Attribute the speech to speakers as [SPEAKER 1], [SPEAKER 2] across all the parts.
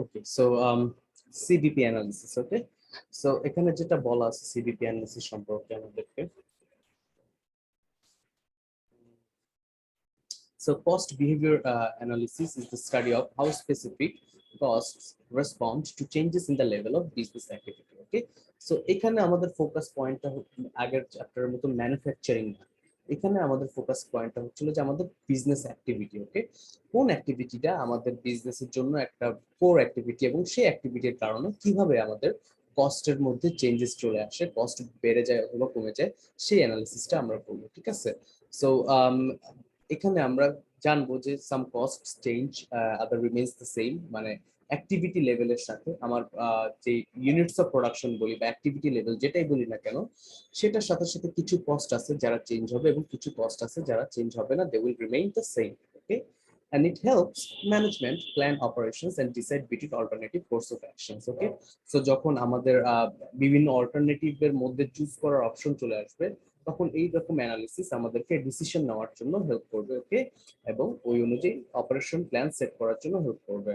[SPEAKER 1] Okay so CBP analysis. Okay so এখানে যেটা বলা আছে সিবিপি অ্যানালিসিস সম্পর্কে আমাদেরকে, so cost behavior analysis is the study of how specific costs respond to changes in the level of business activity. Okay, so এখানে আমাদের focus পয়েন্টটা আগের চ্যাপ্টারের মতো ম্যানুফ্যাকচারিং না, এখানে আমাদের ফোকাস পয়েন্টটা হচ্ছিল যে আমাদের বিজনেস অ্যাক্টিভিটি। ওকে, কোন অ্যাক্টিভিটিটা আমাদের বিজনেসের জন্য একটা কোর অ্যাক্টিভিটি এবং সেই অ্যাক্টিভিটির কারণে কিভাবে আমাদের কস্টের মধ্যে চেঞ্জেস চলে আসে, কস্ট বেড়ে যায় অথবা কমে যায়, সেই অ্যানালিসিসটা আমরা করবো। ঠিক আছে, সো এখানে আমরা জানবো যে some cost change other remains the same, মানে অ্যাক্টিভিটি লেভেলের সাথে আমার যে ইউনিটস অফ প্রোডাকশন বলি বা অ্যাক্টিভিটি লেভেল যেটাই বলি না কেন, সেটার সাথে সাথে কিছু কস্ট আছে যারা চেঞ্জ হবে এবং কিছু কস্ট আছে যারা চেঞ্জ হবে না, they will remain the same. Okay, and it helps management plan operations and decide between alternative course of actions. Okay, so যখন আমাদের বিভিন্ন অল্টারনেটিভের মধ্যে চুজ করার অপশন চলে আসবে, তখন এই রকম অ্যানালিসিস আমাদেরকে ডিসিশন নেওয়ার জন্য হেল্প করবে। ওকে, এবং ওই অনুযায়ী অপারেশন প্ল্যান সেট করার জন্য হেল্প করবে।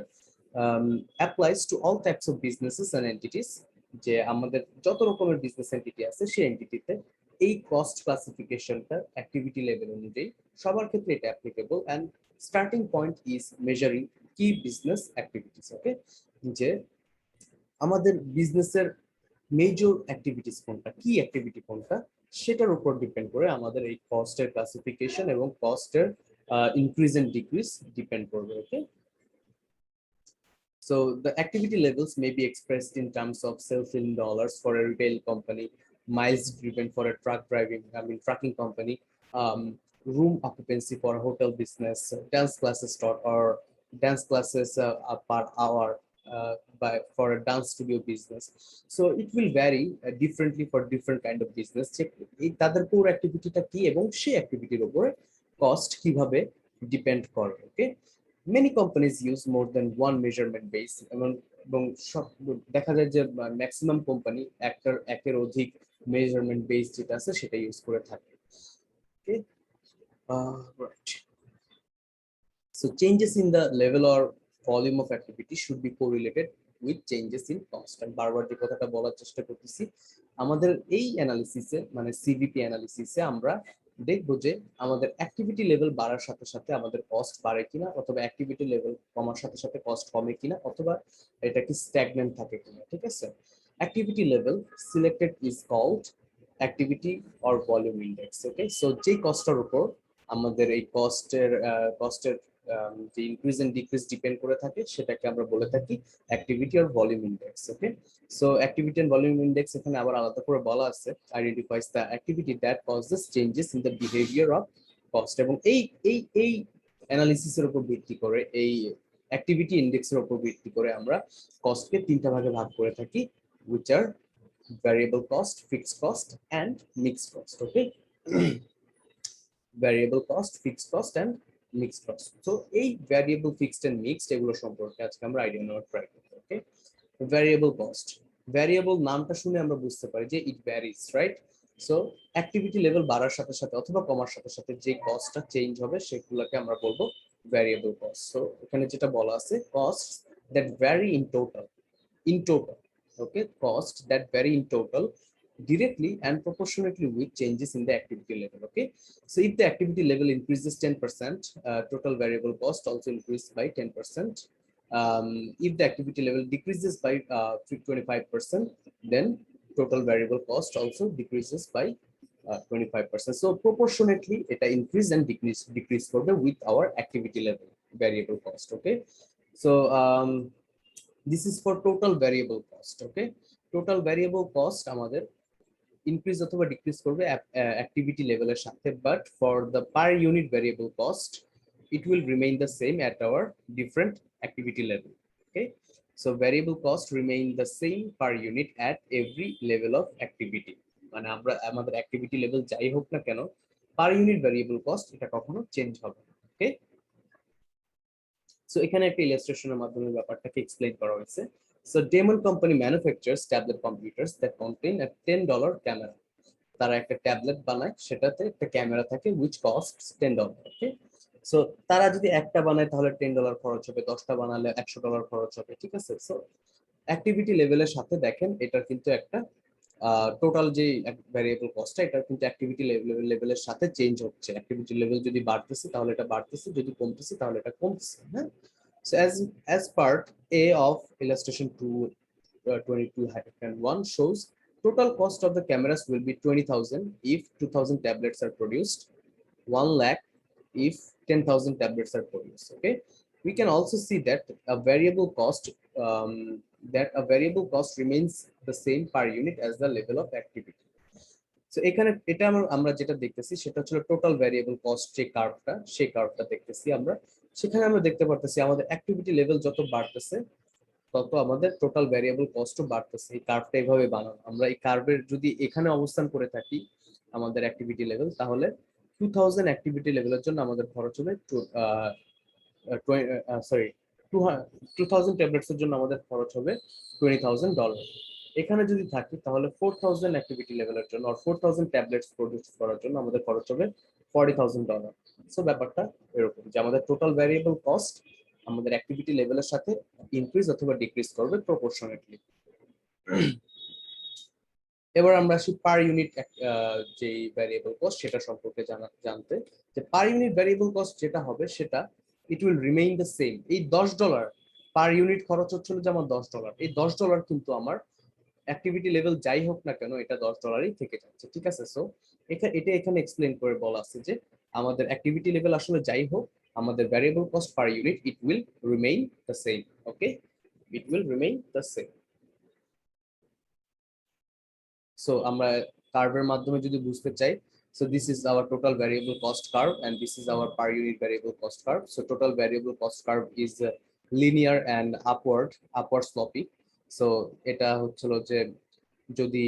[SPEAKER 1] Applies to all types of businesses and entities, যে আমাদের যত রকমের বিজনেস এন্টিটি আছে সেই এন্টিটিতে এই কস্ট ক্লাসিফিকেশনটা অ্যাক্টিভিটি লেভেল অনুযায়ী সবার ক্ষেত্রে এটা applicable. And starting point is measuring কি বিজনেস অ্যাক্টিভিটিস। ওকে, যে আমাদের বিজনেসের মেজর অ্যাক্টিভিটিস কোনটা, কি অ্যাক্টিভিটি কোনটা, সেটার উপর ডিপেন্ড করে আমাদের এই কস্টের ক্লাসিফিকেশন এবং কস্টের ইনক্রিজ এন্ড ডিক্রিজ ডিপেন্ড করবে। ওকে, so the activity levels may be expressed in terms of sales in dollars for a retail company, miles driven for a trucking company, room occupancy for a hotel business, dance classes taught or dance classes per hour by for a dance studio business. So it will vary differently for different kind of business. তাদের core activity টা কি এবং সেই অ্যাক্টিভিটির উপরে cost কিভাবে depend করে। ওকে, many companies use more than one measurement base, এবং সব দেখা যায় যে ম্যাক্সিমাম কোম্পানি একের অধিক মেজারমেন্ট বেস যেটা আছে সেটা ইউজ করে থাকে। ওকে, right, so changes in the level or volume of activity should be correlated with changes in cost। আমি বারবার যে কথাটা বলার চেষ্টা করতেছি, আমাদের এই অ্যানালিসিসে মানে সিভিপি অ্যানালিসিসে আমরা দেখবো যে আমাদের অ্যাক্টিভিটি লেভেল বাড়ার সাথে সাথে আমাদের কস্ট বাড়ে কিনা, অথবা অ্যাক্টিভিটি লেভেল কমার সাথে সাথে কস্ট কমে কিনা, অথবা এটা কি স্ট্যাগন্যান্ট থাকে কিনা। ঠিক আছে, activity level selected is called activity or volume index. Okay, so যে কস্টের উপর আমাদের এই কস্টের যে ইনক্রিজ এন্ড ডিক্রিজ ডিপেন্ড করে থাকে সেটাকে আমরা বলে থাকি activity or volume index. Okay, so activity and volume index এখানে আবার আলাদা করে বলা আছে, identifies the activity that causes changes in the behaviour of cost. এবং এই অ্যানালিসিসের উপর ভিত্তি করে, এই অ্যাক্টিভিটি ইন্ডেক্সের উপর ভিত্তি করে আমরা কস্টকে তিনটা ভাগে ভাগ করে থাকি, which are variable cost, fixed cost and mixed cost. Okay, variable cost, fixed cost and mixed cost. So এই variable, fixed and mixed এগুলো সম্পর্কে আজকে আমরা আইডিয়া নেওয়ার ট্রাই করব। ওকে, variable cost, variable নামটা শুনে আমরা বুঝতে পারি যে it varies, right? So activity level বাড়ার সাথে সাথে অথবা কমার সাথে সাথে যে কস্টটা চেঞ্জ হবে সেগুলোকে আমরা বলবো ভ্যারিয়েবল কস্ট। সো এখানে যেটা বলা আছে, cost that vary in total, okay, cost that vary in total directly and proportionately with changes in the activity level. Okay, so if the activity level increases 10%, total variable cost also increase by 10%. If the activity level decreases by 25%, then total variable cost also decreases by 25%. So proportionately এটা increase and decrease করবে with our activity level variable cost. Okay, so this is for total variable cost. Okay, total variable cost আমাদের increase অথবা decrease করবে activity level এর সাথে, but for the per unit variable cost it will remain the same at our different activity level. Okay, so variable cost remain the same per unit at every level of activity, মানে আমরা আমাদের activity level যাই হোক না কেন per unit variable cost এটা কখনো change হবে না। ওকে, সো এখানে একটা ইলাস্ট্রেশনের মাধ্যমে ব্যাপারটাকে এক্সপ্লেইন করা হয়েছে। So Damon company manufactures tablet computers that contain a $10 camera. তারা একটা ট্যাবলেট বানায়, সেটাতে একটা ক্যামেরা থাকে which costs $10. ওকে, সো তারা যদি একটা বানায় তাহলে $10 খরচ হবে, 10টা বানালে $100 খরচ হবে, ঠিক আছে। সো অ্যাক্টিভিটি লেভেলের সাথে দেখেন এটার কিন্তু একটা টোটাল যে ভ্যারিয়েবল কস্টটা, এটা কিন্তু অ্যাক্টিভিটি লেভেলের সাথে চেঞ্জ হচ্ছে। অ্যাক্টিভিটি লেভেল যদি বাড়তেছে তাহলে এটা বাড়তেছে, যদি কমতেছে তাহলে এটা কমতেছে। হ্যাঁ, so as part A of illustration 22-1 shows total cost of the cameras will be 20,000 if 2,000 tablets are produced, 1 lakh if 10,000 tablets are produced. Okay, we can also see that a variable cost um, remains the same per unit as the level of activity. So এখানে এটা আমরা যেটা দেখতেছি সেটা হচ্ছে total variable cost, যে কার্ভটা, সেই কার্ভটা দেখতেছি আমরা। সেখানে আমরা দেখতে পারতেছি আমাদের অ্যাক্টিভিটি লেভেল যত বাড়তেছে তত আমাদের টোটাল ভ্যারিয়েবল কস্টও বাড়তেছে। এই কার্ভটা এইভাবে বানানো, আমরা এই কার্ভের যদি এখানে অবস্থান করে থাকি আমাদের অ্যাক্টিভিটি লেভেল, তাহলে 2000 অ্যাক্টিভিটি লেভেলের জন্য আমাদের খরচ হবে সরি 2000 ট্যাবলেটসের জন্য আমাদের খরচ হবে $20,000। এখানে যদি থাকি তাহলে 4000 অ্যাক্টিভিটি লেভেলের জন্য আর 4000 ট্যাবলেটস প্রডিউস করার জন্য আমাদের খরচ হবে $40,000। সো ব্যাপারটা এরকম যে আমাদের টোটাল ভ্যারিয়েবল কস্ট আমাদের অ্যাক্টিভিটি লেভেলের সাথে ইনক্রিজ অথবা ডিক্রিজ করবে প্রপোর্শনেটলি। এবার আমরা আসি পার ইউনিট যে ভ্যারিয়েবল কস্ট সেটা সম্পর্কে জানতে, যে পার ইউনিট ভ্যারিয়েবল কস্ট যেটা হবে সেটা it will remain the same. এই $10 পার ইউনিট খরচ হচ্ছিল যে আমার $10, এই $10 কিন্তু আমার অ্যাক্টিভিটি লেভেল যাই হোক না কেন এটা $10ই থেকে যাচ্ছে, ঠিক আছে। সো এটা এখানে এক্সপ্লেন করে বলা আছে যে আমাদের অ্যাক্টিভিটি লেভেল আসলে যাই হোক, আমাদের variable cost per unit it will remain the same. Okay, it will remain the same. So আমরা কার্ভের মাধ্যমে যদি বুঝতে চাই, so this is our total variable cost curve and this is our per unit variable cost curve. So total variable cost curve is linear and upward sloping. So এটা হচ্ছিল যে যদি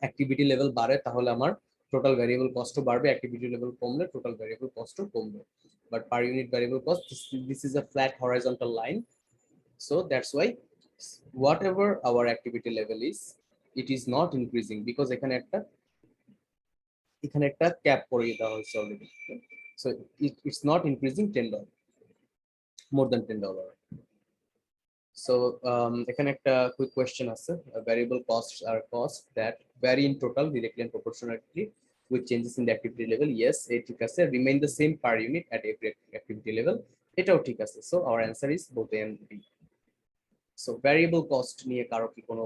[SPEAKER 1] অ্যাক্টিভিটি লেভেল বাড়ে তাহলে আমার টোটাল ভ্যারিয়েবল কস্টও বাড়বে, activity level কমলে total variable কস্টও কমবে। But per unit variable cost, this is a flat horizontal line. So that's why whatever our activity level is, it is not increasing because এখানে একটা cap পরিয়ে দেওয়া হয়েছে already. So it's not increasing $10, more than $10. So এখানে একটা quick question আছে, variable costs are costs that vary in total directly and proportionately with changes in the activity level. Yes, ঠিক আছে, remain the same per unit at every activity level, এটাও ঠিক আছে। So our answer is both A and B. So variable cost নিয়ে কারো কি কোনো,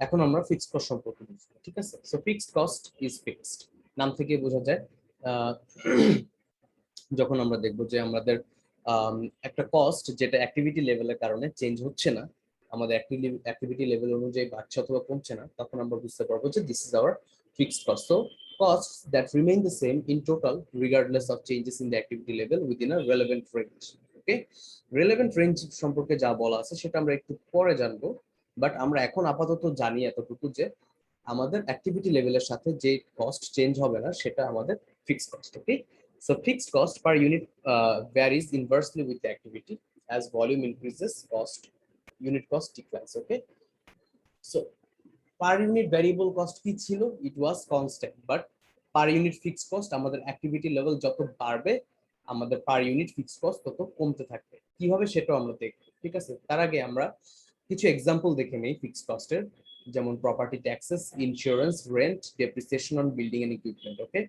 [SPEAKER 1] এখন আমরা ফিক্সড কস্ট সম্পর্কে বুঝবো, ঠিক আছে। So fixed cost is fixed, নাম থেকে বোঝা যায়। যখন আমরা দেখবো যে আমাদের একটা কস্ট যেটা অ্যাক্টিভিটি লেভেলের কারণে চেঞ্জ হচ্ছে না, আমাদের অ্যাক্টিভিটি লেভেল অনুযায়ী বাড়ছে অথবা কমছে না, তখন আমরা বুঝতে পারবো যে this is our fixed cost. So costs that remain the same in total regardless of changes in the activity level within a relevant range. Okay, relevant range সম্পর্কে যা বলা আছে সেটা আমরা একটু পরে জানবো, বাট আমরা এখন আপাতত জানি এতটুকু যে আমাদের অ্যাক্টিভিটি লেভেলের সাথে যে কস্ট চেঞ্জ হবে না সেটা আমাদের fixed cost. Okay, so fixed cost per unit varies inversely with the activity. As volume increases, unit cost declines. Okay, so per unit variable cost কি ছিল, it was constant, but per unit fixed cost আমাদের activity level যত বাড়বে আমাদের per unit fixed cost তত কমতে থাকবে। কিভাবে সেটাও আমরা দেখব, ঠিক আছে। তার আগে আমরা কিছু এক্সাম্পল দেখে নেই ফিক্সড কস্টের, যেমন property taxes, insurance, rent, depreciation on building and equipment. Okay,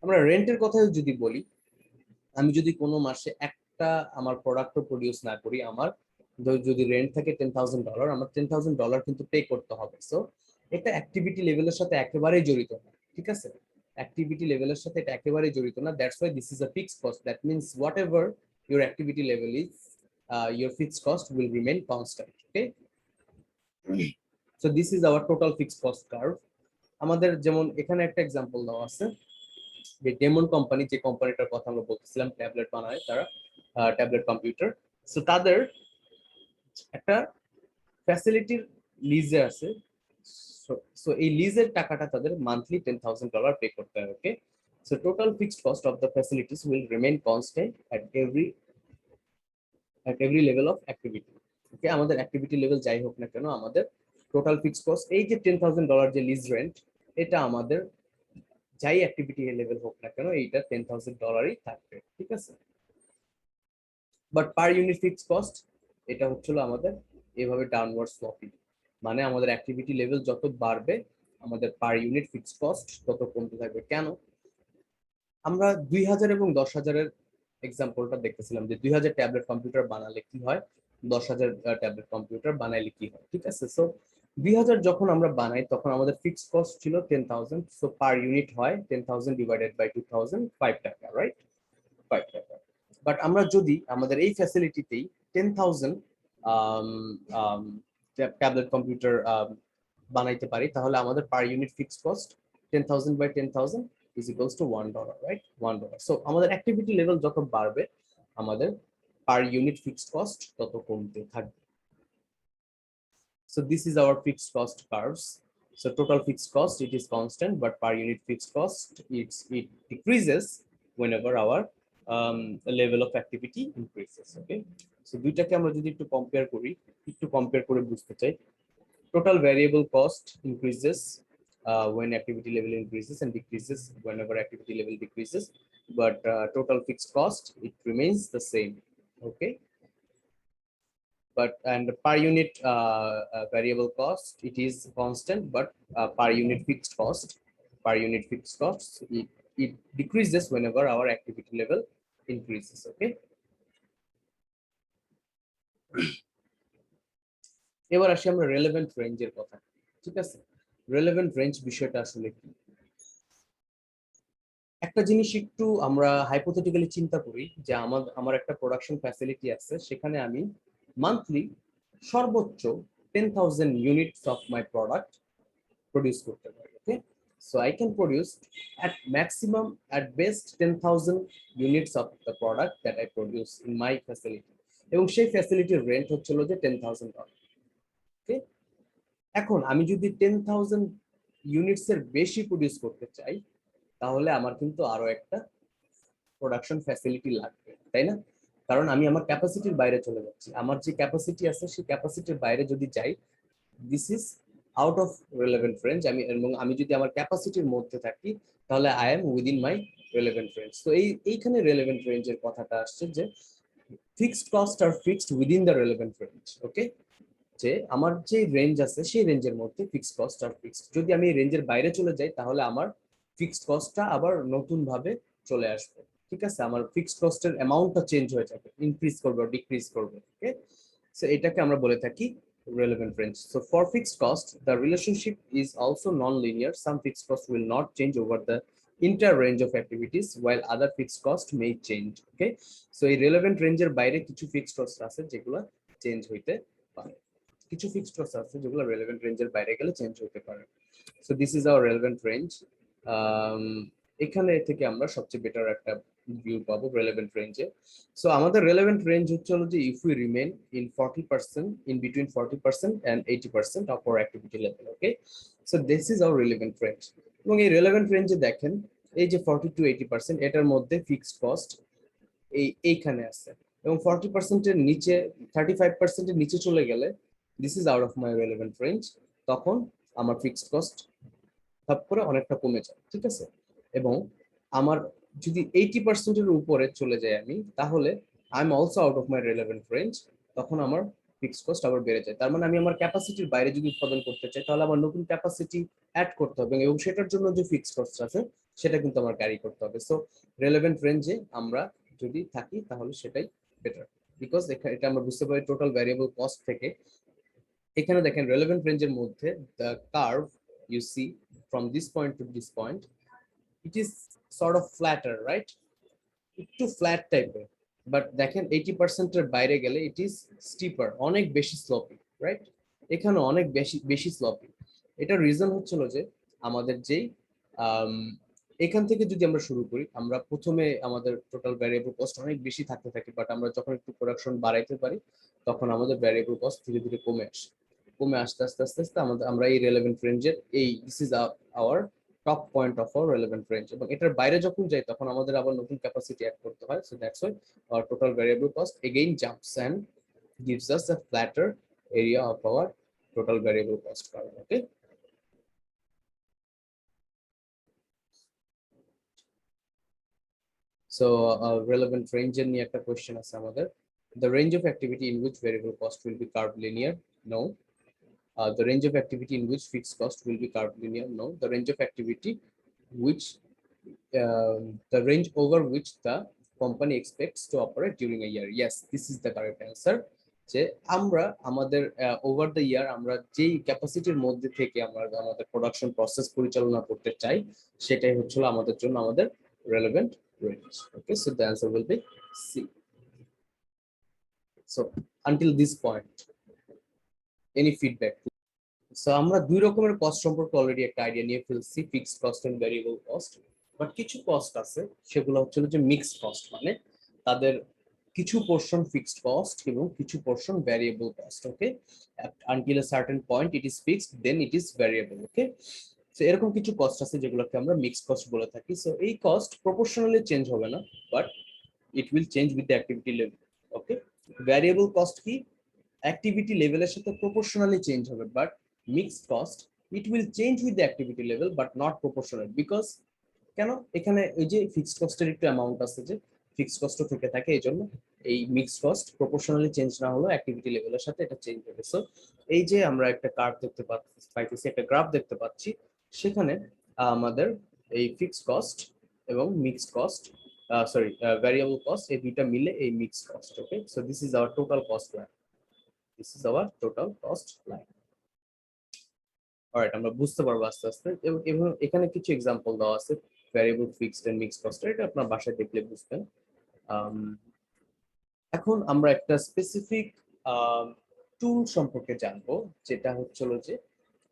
[SPEAKER 1] আমরা রেন্টের কথা যদি বলি, আমি যদি কোনো মাসে একটা আমার প্রোডাক্টও প্রডিউস না করি, আমার যদি রেন্ট থাকে $10,000, আমার $10,000 কিন্তু পে করতে হবে। সো এটা অ্যাক্টিভিটি লেভেলের সাথে একেবারেই জড়িত না, ঠিক আছে। অ্যাক্টিভিটি লেভেলের সাথে এটা একেবারেই জড়িত না, that's why this is a fixed cost. That means what ever your activity level is, your fixed cost will remain constant. Okay, so this is our total fixed cost curve. আমাদের যেমন এখানে একটা এক্সাম্পল দেওয়া আছে, যে demon company, যে কোম্পানিটার কথা আমরা বলতেছিলাম, ট্যাবলেট বানায় তারা, ট্যাবলেট কম্পিউটার। সো তাদের একটা ফ্যাসিলিটির লিজে আছে, সো এই লিজের টাকাটা তাদের মান্থলি $10,000 পে করতে হয়। Okay, so total fixed cost of the facilities will remain constant at every level of activity. Okay, আমাদের অ্যাক্টিভিটি লেভেল যাই হোক না কেন আমাদের টোটাল ফিক্সড কস্ট, এই যে $10,000 যে লিজ রেন্ট, এটা আমাদের যাই অ্যাক্টিভিটি লেভেল হোক না কেন এইটা $10,000 থাকবে, ঠিক আছে। But per unit fixed cost এটা হচ্ছিল আমাদের এভাবে ডাউনওয়ার্ড স্লোপিং, মানে আমাদের অ্যাক্টিভিটি লেভেল যত বাড়বে আমাদের পার ইউনিট ফিক্সড কস্ট তত কমতে থাকবে। কেন? আমরা 2000 এবং 10,000-এর এক্সাম্পলটা দেখতেছিলাম যে 2000 ট্যাবলেট কম্পিউটার বানালে কি হয়, 10,000 ট্যাবলেট কম্পিউটার বানাইলে কি হয়, ঠিক আছে। সো 2000 যখন আমরা বানাই তখন আমাদের ফিক্সড কস্ট ছিল 10,000, সো পার ইউনিট হয় 10,000 ডিভাইডেড বাই 2000, 5 টাকা, রাইট, 5 টাকা। বাট আমরা যদি আমাদের এই ফ্যাসিলিটিতেই 10,000 ট্যাবলেট কম্পিউটার বানাইতে পারি তাহলে আমাদের per unit fixed cost 10,000 by 10,000 is equals to $1, right? $1. So আমাদের অ্যাক্টিভিটি লেভেল যত বাড়বে আমাদের পার ইউনিট ফিক্সড কস্ট তত কমতে থাকবে। So this is our fixed cost curves. So total fixed cost it is constant, but per unit fixed cost it decreases whenever our level of activity increases. Okay, so দুইটাকে আমরা যদি একটু compare করে বুঝতে চাই, total variable cost increases when activity level increases and decreases whenever activity level decreases, but total fixed cost it remains the same. Okay, but and per unit variable cost it is constant, but per unit fixed cost it decreases whenever our activity level increases. Okay, এবার আসি আমরা relevant রেঞ্জের কথা, ঠিক আছে। Relevant range বিষয়টা আসলে কি? একটা জিনিস একটু আমরা হাইপোথেটিক্যালি চিন্তা করি যে আমার একটা প্রোডাকশন ফ্যাসিলিটি আছে, সেখানে আমি মান্থলি সর্বোচ্চ 10,000 units of my product produce করতে পারি। Okay, so I can produce at maximum at best 10,000 units of the product that I produce in my facility, এবং সেই ফ্যাসিলিটির রেন্ট হচ্ছিল যে $10,000। ওকে, এখন আমি যদি 10,000 ইউনিটস এর বেশি প্রডিউস করতে চাই তাহলে আমার কিন্তু আরো একটা প্রোডাকশন ফ্যাসিলিটি লাগবে, তাই না? কারণ আমি আমার ক্যাপাসিটির বাইরে চলে যাচ্ছি, আমার যে ক্যাপাসিটি আছে সেই ক্যাপাসিটির বাইরে যদি যাই this is out of relevant range. আমি যদি আমার ক্যাপাসিটির মধ্যে থাকি তাহলে I am within my relevant range. তো এইখানে রিলেভেন্ট রেঞ্জের কথাটা আসছে যে ফিক্সড কস্ট আর fixed within the relevant range. Okay, যে আমার যে রেঞ্জ আছে সেই রেঞ্জের মধ্যে ফিক্সড কস্ট আর ফিক্সড, যদি আমি এই রেঞ্জের বাইরে চলে যাই তাহলে আমার ফিক্সড কস্টটা আবার নতুন ভাবে চলে আসবে, ঠিক আছে। আমার ফিক্সড কস্টের অ্যামাউন্টটা চেঞ্জ হয়ে যাবে, ইনক্রিজ করবে ডিক্রিজ করবে। ওকে, সো এটাকে আমরা বলে থাকি relevant range. So for fixed cost the relationship is also non-linear. Some fixed cost will not change over the entire range of activities while other fixed cost may change. Okay, so এই relevant range এর বাইরে কিছু fixed cost আছে যেগুলো change হইতে পারে, কিছু fixed cost আছে যেগুলো রেলেভেন্ট রেঞ্জের বাইরে গেলে চেঞ্জ হতে পারে। So this is our relevant range. এখানে থেকে আমরা সবচেয়ে বেটার একটা ভিউ পাবো রেলেভেন্ট রেঞ্জে। সো আমাদের রেলেভেন্ট রেঞ্জ হচ্ছে হলো যে if we remain in 40%, in between 40% and 80% of our activity level. Okay, so this is our relevant range. এবং এই রেলেভেন্ট রেঞ্জে দেখেন এই যে 40 to 80% এটার মধ্যে ফিক্সড কস্ট এইখানে আছে, এবং 40%-এর নিচে 35%-এর নিচে চলে গেলে this is out of my relevant range, তখন আমার ফিক্সড কস্ট ধাপ করে অনেকটা কমে যায়, ঠিক আছে। এবং আমার যদি 80%-এর উপরে চলে যায় আমি, তাহলে I am also out of my relevant range, তখন আমার ফিক্সড কস্ট আবার বেড়ে যায়। তার মানে আমি আমার ক্যাপাসিটির বাইরে যদি উৎপাদন করতে চাই তাহলে আমার নতুন ক্যাপাসিটি অ্যাড করতে হবে, এবং সেটার জন্য যে ফিক্সড কস্ট আছে সেটা কিন্তু আমার ক্যারি করতে হবে। সো রেলেভেন্ট রেঞ্জে আমরা যদি থাকি তাহলে সেটাই বেটার, বিকজ এটা আমরা বুঝতে পারি টোটাল ভ্যারিয়েবল কস্ট থেকে। এখানে দেখেন রেলেভেন্ট রেঞ্জের মধ্যে the curve you see from this point to this point it is sort of flatter, right, একটু ফ্ল্যাট টাইপের। বাট দেখেন 80%-এর বাইরে গেলে ইট ইজ স্টিপার, অনেক বেশি স্লোপি, রাইট, এখানে অনেক বেশি বেশি স্লোপি। এটার রিজন হচ্ছিল যে আমাদের যেই এখান থেকে যদি আমরা শুরু করি, আমরা প্রথমে আমাদের টোটাল ভ্যারিয়েবল কস্ট অনেক বেশি থাকতে থাকে, বাট আমরা যখন একটু প্রোডাকশন বাড়াইতে পারি তখন আমাদের ভ্যারিয়েবল কস্ট ধীরে ধীরে কমে আসতে আস্তে আস্তে আস্তে আমরা এই রেলেভেন্ট রেঞ্জের এই this is our top point of our relevant range, এবং এটার বাইরে যখন যাই তখন আমাদের আবার নতুন ক্যাপাসিটি অ্যাড করতে হয়। So that's why our total variable cost again jumps and gives us a flatter area of our total variable cost curve. Okay, So relevant range নিয়ে একটা কোশ্চেন আছে আমাদের। The range of activity in which variable cost will be curved linear? No. The range of activity in which fixed cost will be curved linear? No. The range of activity which the range over which the company expects to operate during a year. Yes, this is the correct answer. যে আমরা আমাদের over the year আমরা যেই ক্যাপাসিটির মধ্যে থেকে আমরা আমাদের production process পরিচালনা করতে চাই, সেটাই হচ্ছে আমাদের জন্য আমাদের relevant range. Okay, so the answer will be C. So until this point any feedback? So আমরা দুই রকমের কস্ট সম্পর্কে অলরেডি একটা আইডিয়া নিয়ে ফেলছি, fixed cost and variable cost. But কিছু কস্ট আছে সেগুলো হচ্ছে যে মিক্সড কস্ট, মানে তাদের কিছু পোর্শন ফিক্সড কস্ট এবং কিছু portion variable cost. Okay, until a certain point it is fixed, then it is variable. Okay, so এরকম কিছু কস্ট আছে যেগুলোকে আমরা মিক্সড কস্ট বলে থাকি। সো এই কস্ট প্রপোর্শনালি চেঞ্জ হবে না, but it will change with the activity level. Okay, variable cost কি? অ্যাক্টিভিটি লেভেলের সাথে প্রপোর্শনালি চেঞ্জ হবে, but mixed cost it will change with the activity level but not proportional. Because কেন? এখানে ওই যে ফিক্সড কস্টের একটু অ্যামাউন্ট আছে, যে ফিক্সড কস্ট থেকে থাকে, এই জন্য এই মিক্সড কস্ট প্রপোর্শনালি চেঞ্জ না হলেও অ্যাক্টিভিটি লেভেলের সাথে এটা চেঞ্জ হবে। সো এই যে আমরা একটা কার্ভ দেখতে পাইতেছি, একটা গ্রাফ দেখতে পাচ্ছি, সেখানে আমাদের এই ফিক্সড কস্ট এবং mixed cost, sorry variable cost, এই দুইটা মিলে এই mixed cost. Okay, so this is our total cost line. This is our total cost line. Alright, আমরা বুঝতে পারবো আস্তে আস্তে। এবং এখানে কিছু এক্সাম্পল দেওয়া আছে variable, fixed and mixed cost, এটা আপনার বাসায় দেখলে বুঝবেন। এখন আমরা একটা স্পেসিফিক টুল সম্পর্কে জানবো, যেটা হচ্ছিল যে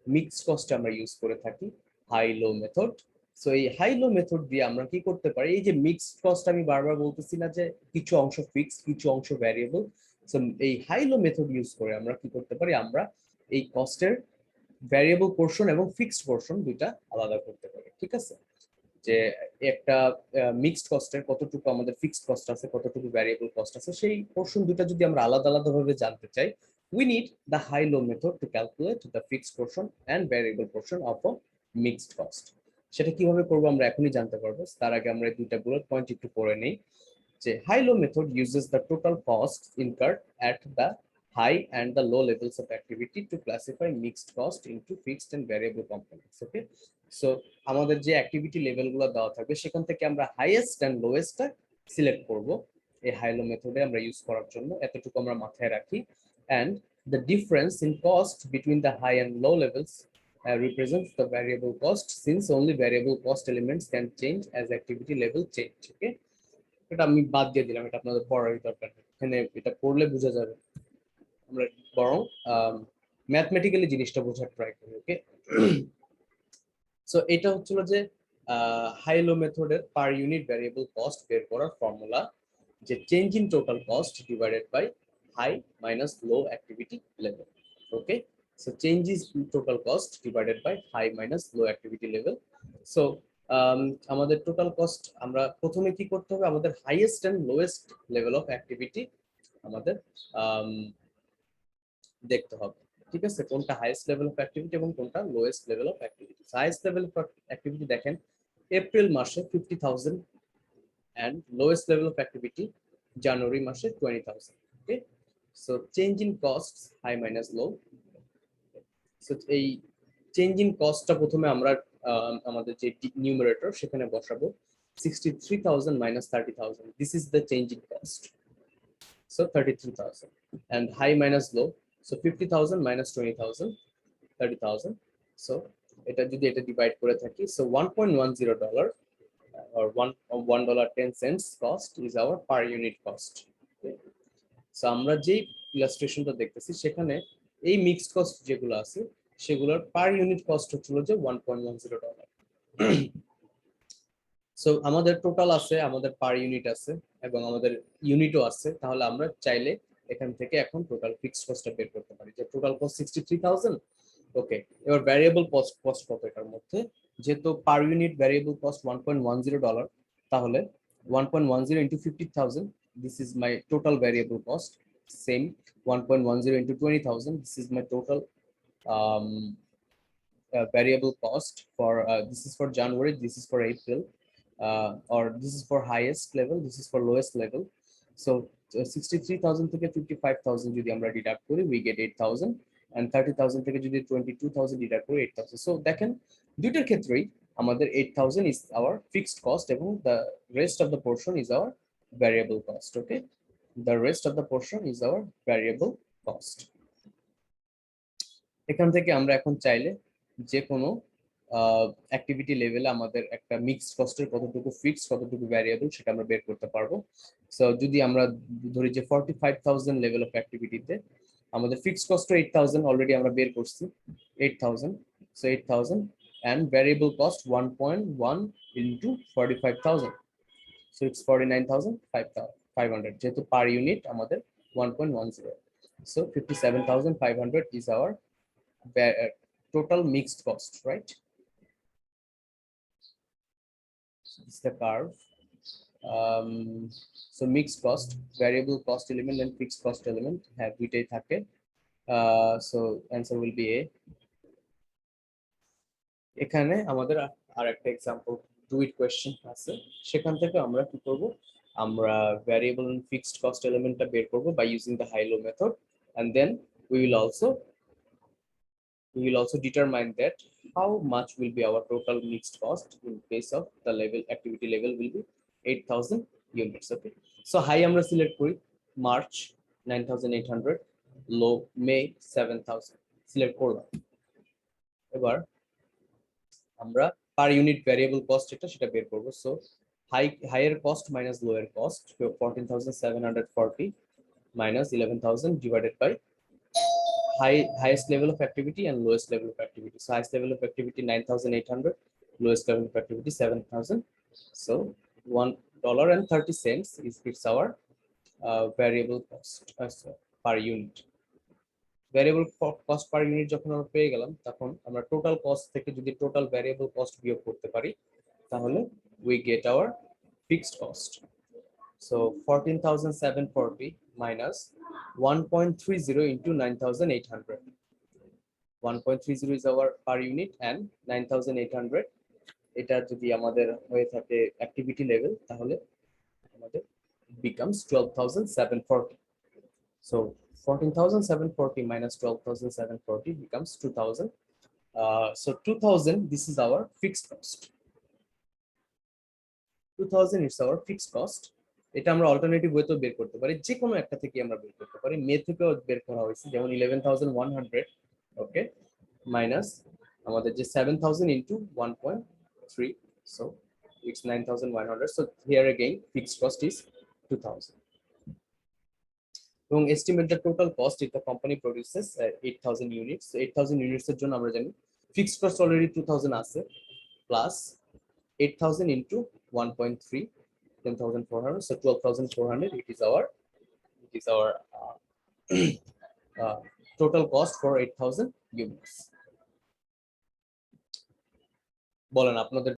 [SPEAKER 1] মিক্সড কস্ট আমরা ইউজ করে থাকি, হাই লো মেথড। সো এই হাই লো মেথড দিয়ে আমরা কি করতে পারি? এই যে মিক্সড কস্ট আমি বারবার বলতেছি না যে কিছু অংশ ফিক্সড কিছু অংশ ভ্যারিয়েবল। সো এই হাই লো মেথড ইউজ করে আমরা কি করতে পারি? আমরা এই কস্টের ভ্যারিয়েবল পোর্শন এবং ফিক্সড পোর্শন দুইটা আলাদা করতে পারি। ঠিক আছে, যে একটা মিক্সড কস্টের কতটুকু আমাদের ফিক্সড কস্ট আছে, কতটুকু ভ্যারিয়েবল কস্ট আছে, সেই পোর্শন দুটো যদি আমরা আলাদা আলাদা ভাবে জানতে চাই, we need the high low method to calculate the fixed portion and variable portion of a mixed cost. সেটা কিভাবে করব আমরা এখনই জানতে পারবো। তার আগে আমরা দুইটা বুলেট পয়েন্ট একটু পড়ে নেই। যে high low method uses the total costs incurred at the high and the low levels of activity to classify mixed cost into fixed and variable components. Okay, so আমাদের যে অ্যাক্টিভিটি লেভেলগুলো দেওয়া থাকবে সেখান থেকে আমরা হাইয়েস্ট এন্ড লোয়েস্টটা সিলেক্ট করব এই high low মেথডে আমরা ইউজ করার জন্য। এতটুকু আমরা মাথায় রাখি। and the difference in cost between the high and low levels represents the variable cost, since only variable cost elements can change as activity level change. Okay, এটা আমি বাদ দিয়ে দিলাম, এটা আপনাদের পড়ার দরকার নেই, এখানে এটা পড়লে বোঝা যাবে। আমরা বরং ম্যাথমেটিক্যালি জিনিসটা বোঝার ট্রাই করি। ওকে, সো এটা হচ্ছিল যে হাই লো মেথডের পার ইউনিট ভ্যারিয়েবল কস্ট বের করার ফর্মুলা, যে change in total cost divided by high minus low activity level. Okay, so change is total cost divided by high minus low activity level. So আমাদের total cost আমরা প্রথমে কি করতে হবে? আমাদের highest and lowest level of activity আমাদের দেখতে হবে। ঠিক আছে, কোনটা হাইয়েস্ট লেভেল অফ অ্যাক্টিভিটি এবং কোনটা lowest level of activity. Highest level of activity দেখেন এপ্রিল মাসে 50,000 and lowest level of activity January মাসে 20,000. Okay, so change in costs high minus low. So এই চেঞ্জ ইন কস্টটা প্রথমে আমরা আমাদের যে নিউমারেটর সেখানে বসাবো 63,000 minus 30,000. This is the change in cost. So 33,000 and high minus low. So 50,000 minus 20,000, 30,000. So এটা যদি এটা ডিভাইড করে থাকি, so $1.10 or $1.10 cost is our per unit cost. Okay, so আমরা যেই ইলাস্ট্রেশনটা দেখতেছি সেখানে এই মিক্সড কস্ট যেগুলো আছে সেগুলোর পার ইউনিট কস্ট হচ্ছিল যে $1.10. সো আমাদের টোটাল আছে, আমাদের পার ইউনিট আছে এবং আমাদের ইউনিটও আছে। তাহলে আমরা চাইলে এখান থেকে এখন টোটাল ফিক্সড কস্টটা বের করতে পারি, যে টোটাল কস্ট 63,000। ওকে, এবার ভ্যারিয়েবল কস্ট কত এটার মধ্যে? যেহেতু পার ইউনিট ভ্যারিয়েবল কস্ট $1.10, তাহলে 1.10 into 50,000, this is my total variable cost. Same 1.10 into 20,000, this is my total variable cost for this is for January, this is for April. or this is for highest level, this is for lowest level. So 63,000 থেকে 55,000 যদি আমরা deduct করি, we get 8,000, and 30,000 থেকে যদি 22,000 deduct করি 8,000. So দেখেন দুইটার ক্ষেত্রেই আমাদের 8,000 is our fixed cost এবং the rest of the portion is our variable cost. Okay, the rest of the portion is our variable cost. এখান থেকে আমরা এখন চাইলে যে কোনো অ্যাক্টিভিটি লেভেলে আমাদের একটা মিক্সড কস্টের কতটুকু ফিক্সড কতটুকু ভ্যারিয়েবল সেটা আমরা বের করতে পারবো। সো যদি আমরা ধরি যে 45,000 লেভেল অফ অ্যাক্টিভিটিতে আমাদের ফিক্সড কস্ট 8,000 অলরেডি আমরা বের করছি 8,000, so 8,000 and variable cost 1.1 into 45,000, so it's 49,500 যেহেতু পার ইউনিট আমাদের 1.10, so 57,500 is our total mixed cost, right? It's the curve. So mixed cost, variable cost element and fixed cost element have দুইটাই থাকে, so answer will be A. এখানে আমাদের আর একটা example do it question আছে, সেখান থেকে আমরা কি করব, আমরা ভ্যারিয়েবল এন্ড ফিক্সড কস্ট এলিমেন্টটা বের করব by using the high low method, and then we will also determine that how much will be our total mixed cost in case of the level activity level will be 8,000 units. Okay, so high আমরা select করি March 9,800, low May 7,000 select করলাম। এবার আমরা per unit variable cost সেটা বের করব। So হাইয়ের cost minus লোয়ের cost 14,740 minus 11,000 divided by highest level of activity and lowest level of activity. So highest level of activity 9,800, lowest level of activity 7,000. So $1.30 is our variable cost per unit. Variable cost per unit যখন আমরা পেয়ে গেলাম, তখন আমরা total cost থেকে যদি total variable cost বিয়োগ করতে পারি, তাহলে we get our fixed cost. So 14,740 minus 1.30 into 9,800. 1.30 is our per unit and 9,800 এটা যদি আমাদের হয়ে থাকে অ্যাক্টিভিটি লেভেল, তাহলে আমাদের becomes 12,740. So 14,740 minus 12,740 becomes 2,000. So 2,000, this is our fixed cost. 2,000 is our fixed cost. এটা আমরা অল্টারনেটিভ ওয়েতেও বের করতে পারি, যে কোনো একটা থেকে আমরা বের করতে পারি। মে থেকেও বের করা হয়েছে, যেমন 11,100, ওকে, মাইনাস আমাদের যে 7,000 into 1.3, so it's 9,100. So here again fixed cost is 2,000. এবং estimate the total cost if the company produces 8,000 units. So 8,000 units এর জন্য আমরা জানি fixed cost already 2,000 আছে, plus 8,000 into 1.3, 10,400, so 12,400. It is our total cost for 8,000 units. বলেন আপনাদের